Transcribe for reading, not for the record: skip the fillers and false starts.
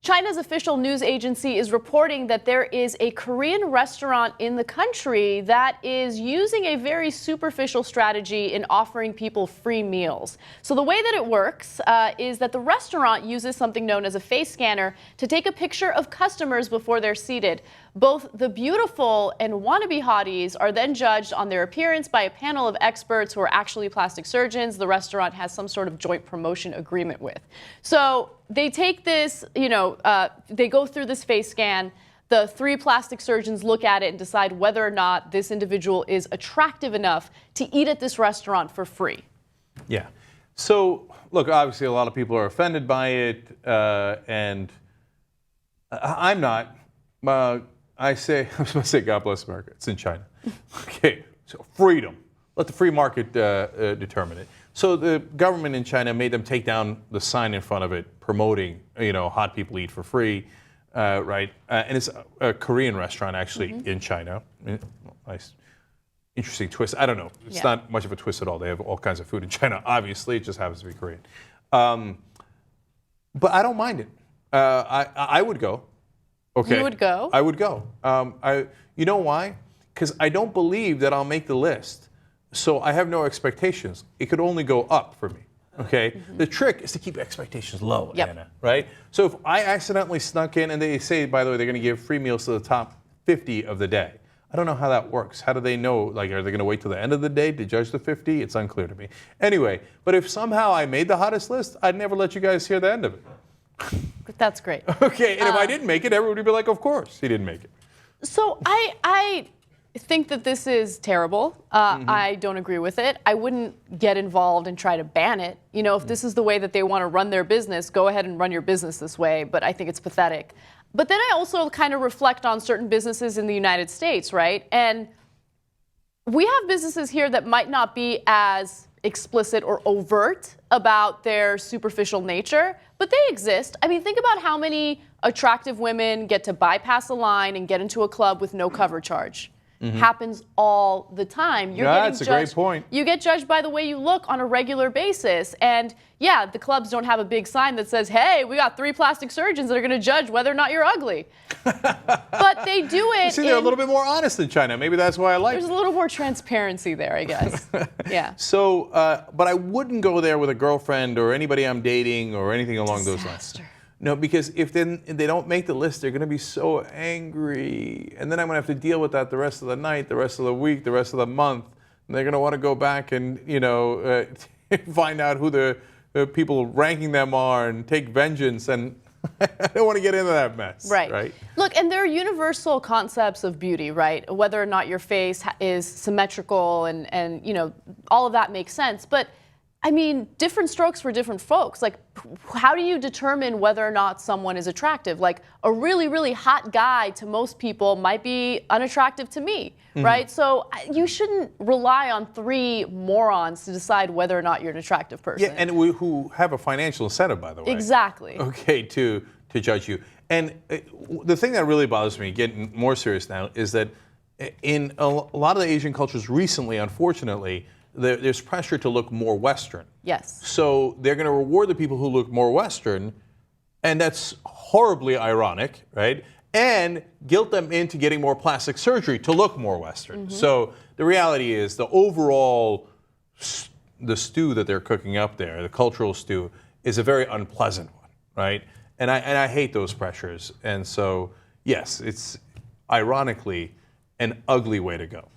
China's official news agency is reporting that there is a Korean restaurant in the country that is using a very superficial strategy in offering people free meals. So the way that it works is that the restaurant uses something known as a face scanner to take a picture of customers before they're seated. Both the beautiful and wannabe hotties are then judged on their appearance by a panel of experts who are actually plastic surgeons the restaurant has some sort of joint promotion agreement with. So they take this, they go through this face scan. The 3 plastic surgeons look at it and decide whether or not this individual is attractive enough to eat at this restaurant for free. Yeah. So, look, obviously a lot of people are offended by it, and I'm not. I'm supposed to say, God bless America. It's in China. Okay, so freedom. Let the free market determine it. So the government in China made them take down the sign in front of it promoting, hot people eat for free, right? And it's a Korean restaurant, actually, in China. Nice, interesting twist. I don't know. It's not much of a twist at all. They have all kinds of food in China. Obviously, it just happens to be Korean. But I don't mind it. I would go. Okay. You would go? I would go. You know why? Because I don't believe that I'll make the list. So I have no expectations. It could only go up for me. Okay? The trick is to keep expectations low, Anna, right? So if I accidentally snuck in and they say, by the way, they're going to give free meals to the top 50 of the day. I don't know how that works. How do they know? Like, are they going to wait till the end of the day to judge the 50? It's unclear to me. Anyway, but if somehow I made the hottest list, I'd never let you guys hear the end of it. That's great. Okay, and if I didn't make it, everybody would be like, of course, he didn't make it. So I think that this is terrible. I don't agree with it. I wouldn't get involved and try to ban it. If this is the way that they want to run their business, go ahead and run your business this way, but I think it's pathetic. But then I also kind of reflect on certain businesses in the United States, right? And we have businesses here that might not be as explicit or overt about their superficial nature, but they exist. I mean, think about how many attractive women get to bypass a line and get into a club with no cover charge. Happens all the time. That's a great point. You get judged by the way you look on a regular basis. And yeah, the clubs don't have a big sign that says, hey, we got 3 plastic surgeons that are going to judge whether or not you're ugly. But they do it. See, they're a little bit more honest in China. Maybe that's why I like it. There's a little more transparency there, I guess. Yeah. So, but I wouldn't go there with a girlfriend or anybody I'm dating or anything along those lines. No, because if they don't make the list, they're going to be so angry. And then I'm going to have to deal with that the rest of the night, the rest of the week, the rest of the month. And they're going to want to go back and, find out who the people ranking them are and take vengeance. And I don't want to get into that mess. Right. Look, and there are universal concepts of beauty, right? Whether or not your face is symmetrical and all of that makes sense. But I mean, different strokes for different folks. Like, how do you determine whether or not someone is attractive? Like, a really, really hot guy to most people might be unattractive to me, right? So you shouldn't rely on 3 morons to decide whether or not you're an attractive person. Yeah, and who have a financial incentive, by the way. Exactly. Okay, to judge you. And the thing that really bothers me, getting more serious now, is that in a lot of the Asian cultures recently, unfortunately, there's pressure to look more Western. Yes. So they're going to reward the people who look more Western, and that's horribly ironic, right? And guilt them into getting more plastic surgery to look more Western. So the reality is the overall, the stew that they're cooking up there, the cultural stew, is a very unpleasant one, right? And I hate those pressures. And so, yes, it's ironically an ugly way to go.